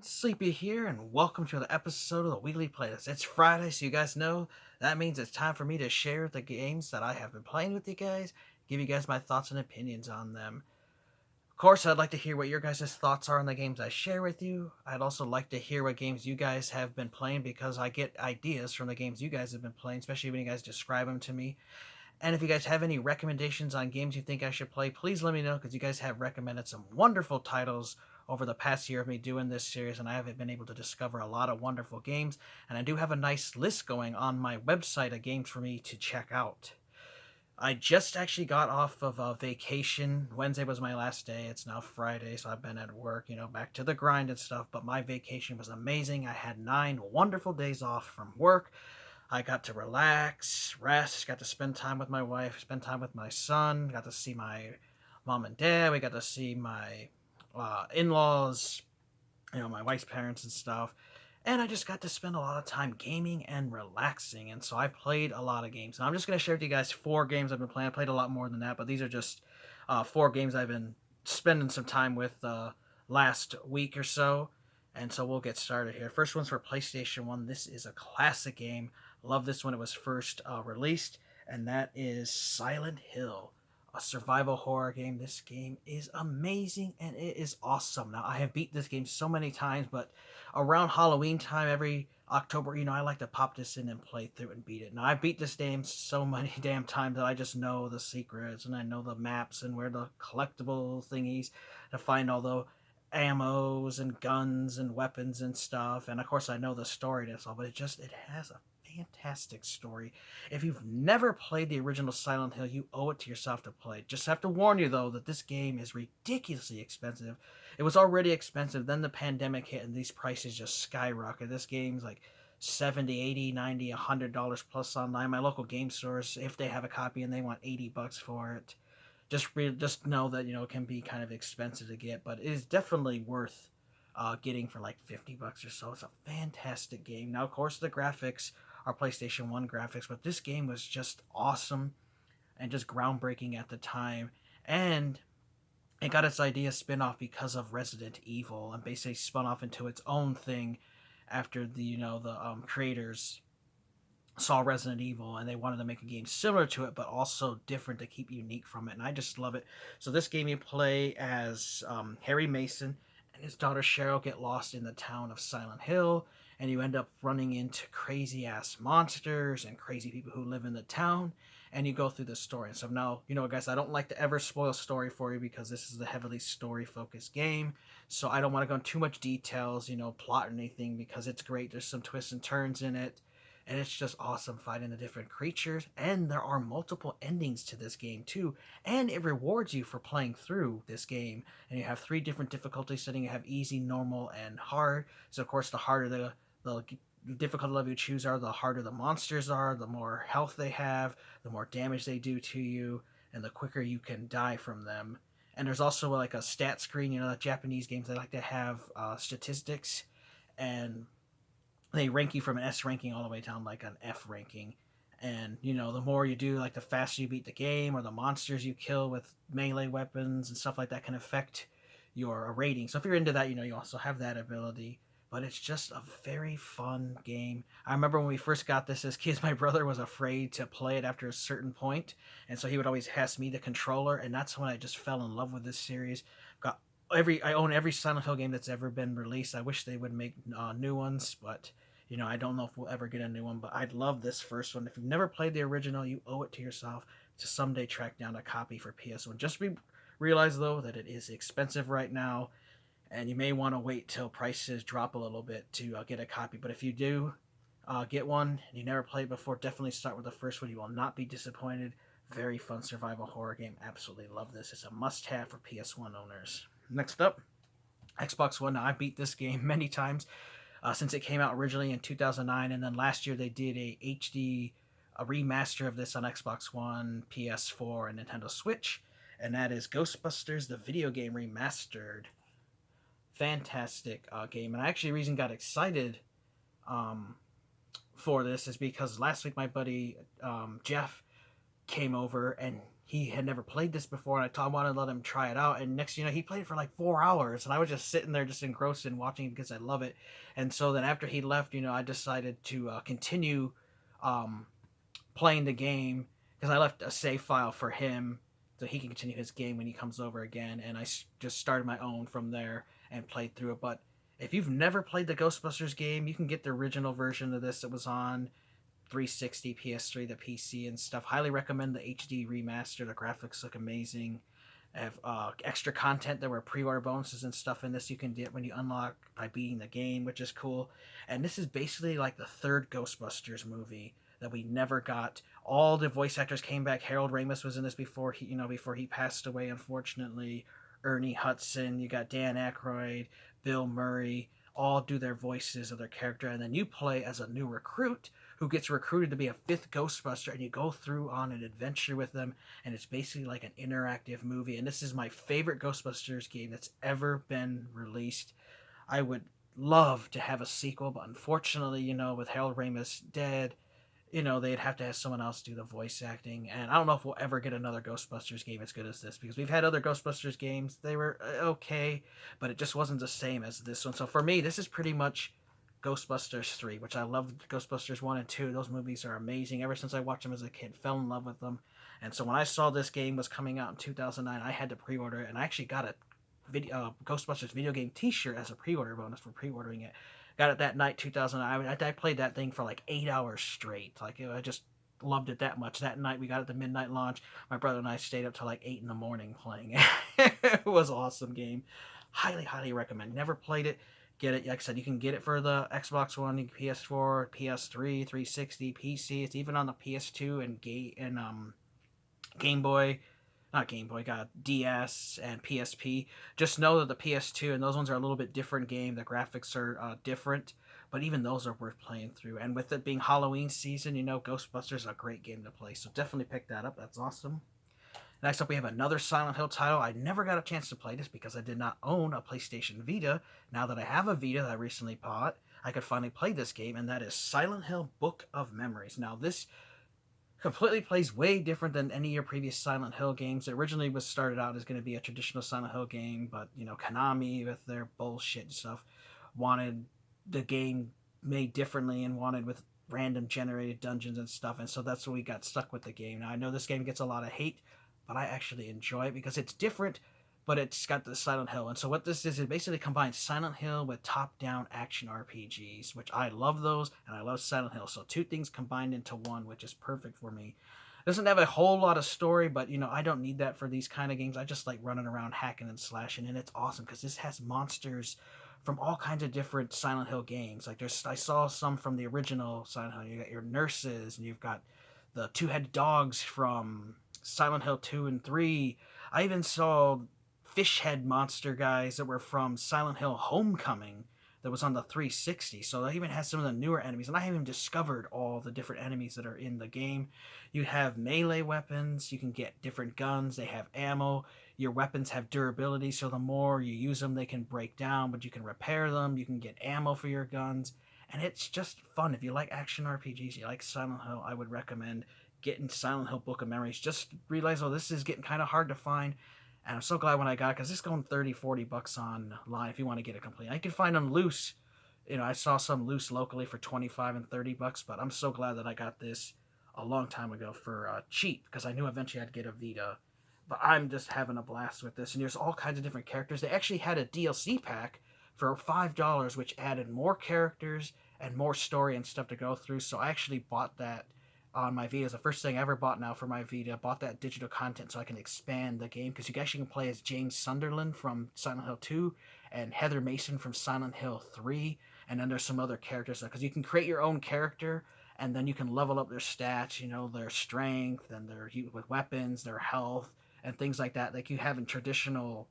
Sleepy here, and welcome to the episode of the Weekly Playlist. It's Friday, so you guys know that means it's time for me to share the games that I have been playing with you guys, give you guys my thoughts and opinions on them. Of course, I'd like to hear what your guys' thoughts are on the games I share with you. I'd also like to hear what games you guys have been playing because I get ideas from the games you guys have been playing, especially when you guys describe them to me. And if you guys have any recommendations on games you think I should play, please let me know because you guys have recommended some wonderful titles over the past year of me doing this series, and I haven't been able to discover a lot of wonderful games. And I do have a nice list going on my website of games for me to check out. I just actually got off of a vacation. Wednesday was my last day. It's now Friday, so I've been at work, back to the grind and stuff. But my vacation was amazing. I had 9 wonderful days off from work. I got to relax, rest, got to spend time with my wife, spend time with my son, got to see my mom and dad, we got to see my in-laws, my wife's parents and stuff. And I just got to spend a lot of time gaming and relaxing. And so I played a lot of games. And I'm just going to share with you guys 4 games I've been playing. I played a lot more than that, but these are just 4 games I've been spending some time with last week or so. And so we'll get started here. First one's for PlayStation 1. This is a classic game. Love this when it was first released. And that is Silent Hill, a survival horror game. This game is amazing and it is awesome. Now, I have beat this game so many times, but around Halloween time, every October, I like to pop this in and play through and beat it. Now, I beat this game so many damn times that I just know the secrets and I know the maps and where the collectible thingies to find all the ammos and guns and weapons and stuff. And of course, I know the story and all, but it has a fantastic story. If you've never played the original Silent Hill, you owe it to yourself to play. Just have to warn you though that this game is ridiculously expensive. It was already expensive, then the pandemic hit and these prices just skyrocketed. This game's like 70, 80, 90, $100 plus online. My local game stores, if they have a copy and they want $80 for it, just know that it can be kind of expensive to get, but it is definitely worth getting for like $50 or so. It's a fantastic game. Now, of course, the graphics are PlayStation 1 graphics, but this game was just awesome and just groundbreaking at the time. And it got its idea spin-off because of Resident Evil and basically spun off into its own thing after the creators saw Resident Evil and they wanted to make a game similar to it but also different to keep unique from it, and I just love it. So this game you play as Harry Mason and his daughter Cheryl get lost in the town of Silent Hill, and you end up running into crazy ass monsters and crazy people who live in the town, and you go through the story. And so now, guys, I don't like to ever spoil story for you because this is a heavily story focused game, so I don't want to go into too much details, plot or anything, because it's great. There's some twists and turns in it, and it's just awesome fighting the different creatures. And there are multiple endings to this game too, and it rewards you for playing through this game. And you have 3 different difficulty settings. You have easy, normal, and hard. So of course, the harder the difficulty level you choose are, the harder the monsters are, the more health they have, the more damage they do to you, and the quicker you can die from them. And there's also like a stat screen. The Japanese games, they like to have statistics, and they rank you from an S ranking all the way down like an F ranking. And the more you do, like the faster you beat the game, or the monsters you kill with melee weapons and stuff like that can affect your rating. So if you're into that, you also have that ability. But it's just a very fun game. I remember when we first got this as kids, my brother was afraid to play it after a certain point, and so he would always pass me the controller, and that's when I just fell in love with this series. I own every Silent Hill game that's ever been released. I wish they would make new ones, but I don't know if we'll ever get a new one. But I'd love this first one. If you've never played the original, you owe it to yourself to someday track down a copy for PS1. Just realize though that it is expensive right now, and you may want to wait till prices drop a little bit to get a copy. But if you do get one and you never played before, definitely start with the first one. You will not be disappointed. Very fun survival horror game. Absolutely love this. It's a must-have for PS1 owners. Next up, Xbox One. Now, I beat this game many times since it came out originally in 2009, and then last year they did a remaster of this on Xbox One, PS4, and Nintendo Switch, and that is Ghostbusters, the video game remastered. Fantastic game. And I actually reason got excited for this is because last week my buddy Jeff came over and he had never played this before, and I wanted to let him try it out. And next, he played for like 4 hours, and I was just sitting there, just engrossed in watching it because I love it. And so then after he left, I decided to continue um, playing the game because I left a save file for him so he can continue his game when he comes over again. And I just started my own from there and played through it. But if you've never played the Ghostbusters game, you can get the original version of this that was on 360, PS3, the PC, and stuff. Highly recommend the HD remaster. The graphics look amazing. I have extra content. There were pre-order bonuses and stuff in this you can get when you unlock by beating the game, which is cool. And this is basically like the third Ghostbusters movie that we never got. All the voice actors came back. Harold Ramis was in this before he passed away, unfortunately. Ernie Hudson, you got Dan Aykroyd, Bill Murray, all do their voices of their character, and then you play as a new recruit who gets recruited to be a fifth Ghostbuster, and you go through on an adventure with them, and it's basically like an interactive movie. And this is my favorite Ghostbusters game that's ever been released. I would love to have a sequel, but unfortunately, with Harold Ramis dead, they'd have to have someone else do the voice acting. And I don't know if we'll ever get another Ghostbusters game as good as this, because we've had other Ghostbusters games. They were okay, but it just wasn't the same as this one. So for me, this is pretty much Ghostbusters 3, which I loved. Ghostbusters 1 and 2. Those movies are amazing. Ever since I watched them as a kid, fell in love with them. And so when I saw this game was coming out in 2009, I had to pre-order it, and I actually got a Ghostbusters video game t-shirt as a pre-order bonus for pre-ordering it. Got it that night, 2009. I played that thing for like 8 hours straight. Like, I just loved it that much. That night, we got it the midnight launch. My brother and I stayed up till like 8 in the morning playing it. It was an awesome game. Highly, highly recommend. Never played it. Get it. Like I said, you can get it for the Xbox One, PS4, PS3, 360, PC. It's even on the PS2 and Game Boy. Not Game Boy, got DS and PSP. Just know that the PS2 and those ones are a little bit different game. The graphics are different, but even those are worth playing through. And with it being Halloween season, Ghostbusters is a great game to play. So definitely pick that up. That's awesome. Next up, we have another Silent Hill title. I never got a chance to play this because I did not own a PlayStation Vita. Now that I have a Vita that I recently bought, I could finally play this game, and that is Silent Hill Book of Memories. Now, this completely plays way different than any of your previous Silent Hill games. It originally was started out as going to be a traditional Silent Hill game, but Konami with their bullshit stuff wanted the game made differently and wanted with random generated dungeons and stuff, and so that's what we got stuck with the game. Now I know this game gets a lot of hate, but I actually enjoy it because it's different, but it's got the Silent Hill. And so what this is, it basically combines Silent Hill with top-down action RPGs, which I love those, and I love Silent Hill. So two things combined into one, which is perfect for me. It doesn't have a whole lot of story, but, I don't need that for these kind of games. I just like running around hacking and slashing, and it's awesome because this has monsters from all kinds of different Silent Hill games. Like I saw some from the original Silent Hill. You got your nurses, and you've got the two-headed dogs from Silent Hill 2 and 3. I even saw fish head monster guys that were from Silent Hill Homecoming that was on the 360. So they even has some of the newer enemies, and I haven't even discovered all the different enemies that are in the game. You have melee weapons, you can get different guns, they have ammo, your weapons have durability, so the more you use them they can break down, but you can repair them, you can get ammo for your guns, and it's just fun. If you like action RPGs, you like Silent Hill, I would recommend getting Silent Hill Book of Memories. Just realize, this is getting kind of hard to find, and I'm so glad when I got it, because it's going $30-$40 online if you want to get it complete. I can find them loose. I saw some loose locally for $25 and $30, but I'm so glad that I got this a long time ago for cheap, because I knew eventually I'd get a Vita. But I'm just having a blast with this, and there's all kinds of different characters. They actually had a DLC pack for $5, which added more characters and more story and stuff to go through, so I actually bought that on my Vita. It's the first thing I ever bought now for my Vita. Bought that digital content so I can expand the game, because you actually can play as James Sunderland from Silent Hill 2 and Heather Mason from Silent Hill 3, and then there's some other characters, because you can create your own character, and then you can level up their stats, their strength, and their with weapons, their health, and things like that, like you have in traditional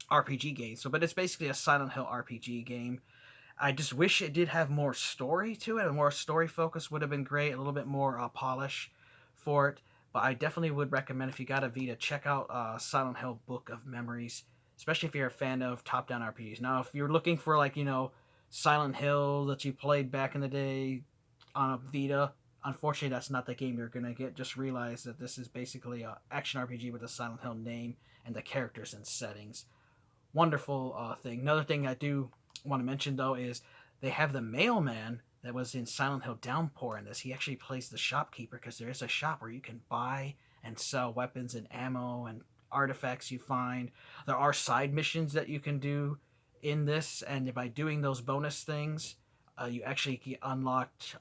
RPG games. But it's basically a Silent Hill RPG game. I just wish it did have more story to it. A more story focus would have been great. A little bit more polish for it. But I definitely would recommend, if you got a Vita, check out Silent Hill Book of Memories, especially if you're a fan of top-down RPGs. Now, if you're looking for, Silent Hill that you played back in the day on a Vita, Unfortunately, that's not the game you're gonna get. Just realize that this is basically a action RPG with a Silent Hill name and the characters and settings. Wonderful thing. Another thing I do want to mention though is they have the mailman that was in Silent Hill Downpour in this. He actually plays the shopkeeper because there is a shop where you can buy and sell weapons and ammo and artifacts you find. There are side missions that you can do in this, and by doing those bonus things, you actually get unlocked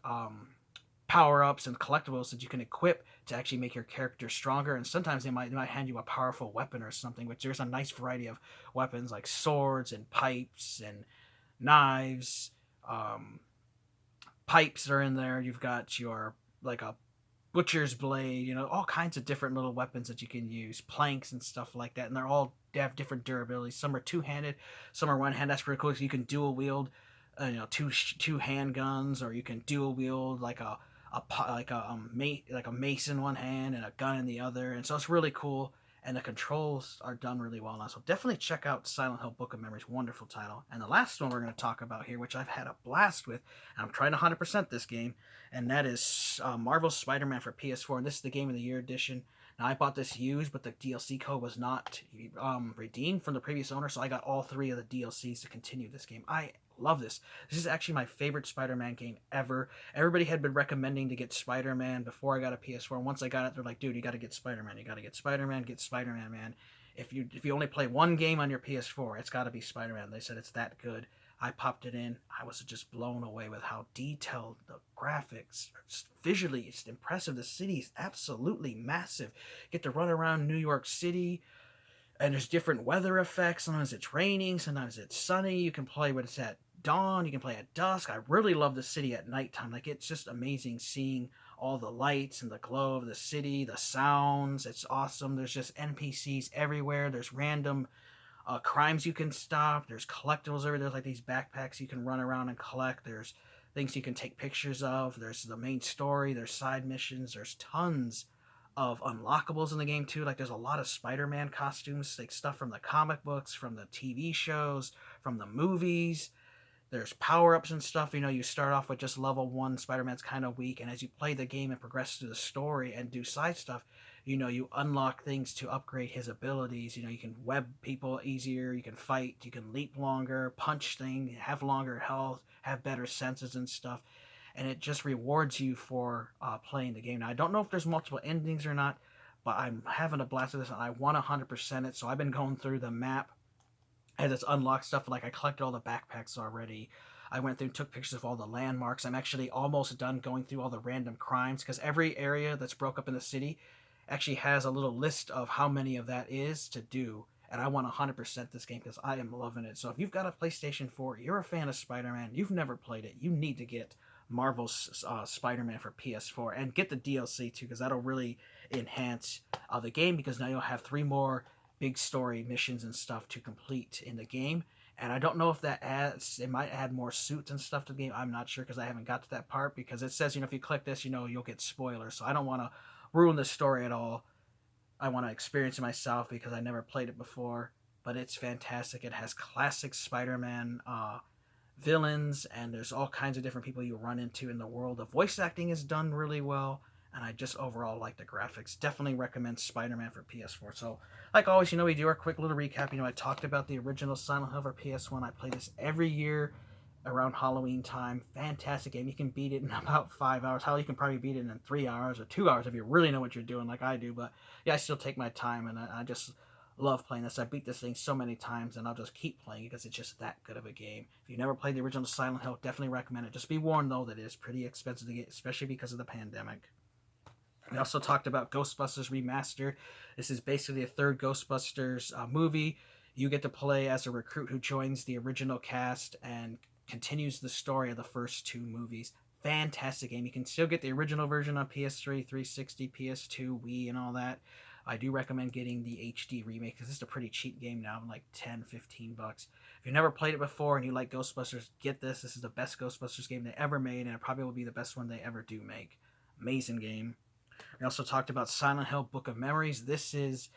power ups and collectibles that you can equip to actually make your character stronger. And sometimes they might hand you a powerful weapon or something, which there's a nice variety of weapons like swords and pipes and knives. Pipes are in there. You've got your like a butcher's blade, all kinds of different little weapons that you can use, planks and stuff like that. And they have different durabilities. Some are two-handed, some are one-handed. That's pretty cool. So you can dual wield, two handguns, or you can dual wield like a mace in one hand and a gun in the other, and so it's really cool. And the controls are done really well now. So definitely check out Silent Hill Book of Memories. Wonderful title. And the last one we're going to talk about here, which I've had a blast with, and I'm trying to 100% this game, and that is Marvel's Spider-Man for PS4. And this is the Game of the Year edition. Now, I bought this used, but the DLC code was not redeemed from the previous owner, so I got all 3 of the DLCs to continue this game. I love this. This is actually my favorite Spider-Man game ever. Everybody had been recommending to get Spider-Man before I got a PS4, and once I got it, they're like, dude, you got to get Spider-Man. You got to get Spider-Man. Get Spider-Man, man. If you only play one game on your PS4, it's got to be Spider-Man. They said it's that good. I popped it in. I was just blown away with how detailed the graphics are. Just visually, it's impressive. The city is absolutely massive. You get to run around New York City, and there's different weather effects. Sometimes it's raining, sometimes it's sunny. You can play when it's at dawn, you can play at dusk. I really love the city at nighttime. Like, it's just amazing seeing all the lights and the glow of the city, the sounds. It's awesome. There's just NPCs everywhere. There's random crimes you can stop. There's collectibles everywhere. There's like these backpacks you can run around and collect. There's things you can take pictures of. There's the main story. There's side missions. There's tons of unlockables in the game too. Like, there's a lot of Spider-Man costumes, like stuff from the comic books, from the TV shows, from the movies. There's power-ups and stuff. You start off with just level 1. Spider-Man's kind of weak, and as you play the game and progress through the story and do side stuff, you unlock things to upgrade his abilities. You can web people easier, you can fight, you can leap longer, punch things, have longer health, have better senses and stuff. And it just rewards you for playing the game. Now, I don't know if there's multiple endings or not, but I'm having a blast with this, and I want 100% it, so I've been going through the map as it's unlocked stuff. Like, I collected all the backpacks already. I went through and took pictures of all the landmarks. I'm actually almost done going through all the random crimes, because every area that's broke up in the city actually has a little list of how many of that is to do. And I want 100% this game because I am loving it. So if you've got a PlayStation 4, you're a fan of Spider-Man, you've never played it, you need to get Marvel's Spider-Man for PS4 and get the DLC too, because that'll really enhance the game, because now you'll have 3 more big story missions and stuff to complete in the game. And I don't know if it might add more suits and stuff to the game. I'm not sure, because I haven't got to that part, because it says, if you click this, you'll get spoilers. So I don't want to ruin the story at all. I want to experience it myself because I never played it before, but it's fantastic. It has classic Spider-Man villains, and there's all kinds of different people you run into in the world. The voice acting is done really well, and I just overall like the graphics. Definitely recommend Spider-Man for PS4. So, like always, we do our quick little recap. I talked about the original Silent Hill for PS1. I play this every year around Halloween time. Fantastic game. You can beat it in about 5 hours. Hell, you can probably beat it in 3 hours or 2 hours if you really know what you're doing, like I do. But yeah, I still take my time, and I just love playing this. I beat this thing so many times, and I'll just keep playing it because it's just that good of a game. If you've never played the original Silent Hill, definitely recommend it. Just be warned, though, that it is pretty expensive to get, especially because of the pandemic. We also talked about Ghostbusters Remastered. This is basically a third Ghostbusters movie. You get to play as a recruit who joins the original cast and continues the story of the first 2 movies. Fantastic game. You can still get the original version on PS3, 360, PS2, Wii, and all that. I do recommend getting the HD remake because it's a pretty cheap game now, like $10-15. If you've never played it before and you like Ghostbusters, get this. This is the best Ghostbusters game they ever made, and it probably will be the best one they ever do make. Amazing game. We also talked about Silent Hill Book of Memories. This is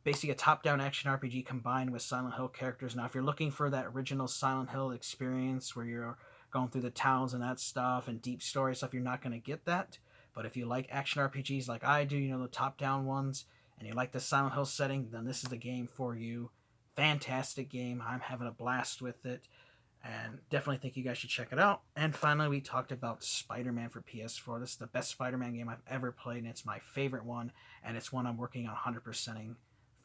basically a top-down action RPG combined with Silent Hill characters. Now, if you're looking for that original Silent Hill experience where you're going through the towns and that stuff and deep story stuff, you're not going to get that. But if you like action RPGs like I do, the top-down ones, and you like the Silent Hill setting, then this is the game for you. Fantastic game. I'm having a blast with it, and definitely think you guys should check it out. And finally, we talked about Spider-Man for PS4. This is the best Spider-Man game I've ever played, and it's my favorite one, and it's one I'm working on 100%ing.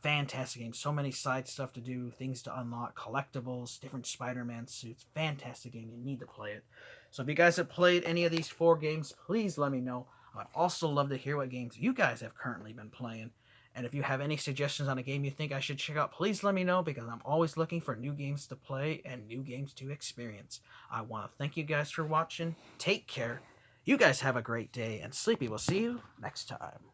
Fantastic game. So many side stuff to do, things to unlock, collectibles, different Spider-Man suits. Fantastic game. You need to play it. So if you guys have played any of these 4 games, please let me know. I'd also love to hear what games you guys have currently been playing. And if you have any suggestions on a game you think I should check out, please let me know, because I'm always looking for new games to play and new games to experience. I want to thank you guys for watching. Take care. You guys have a great day, and Sleepy will see you next time.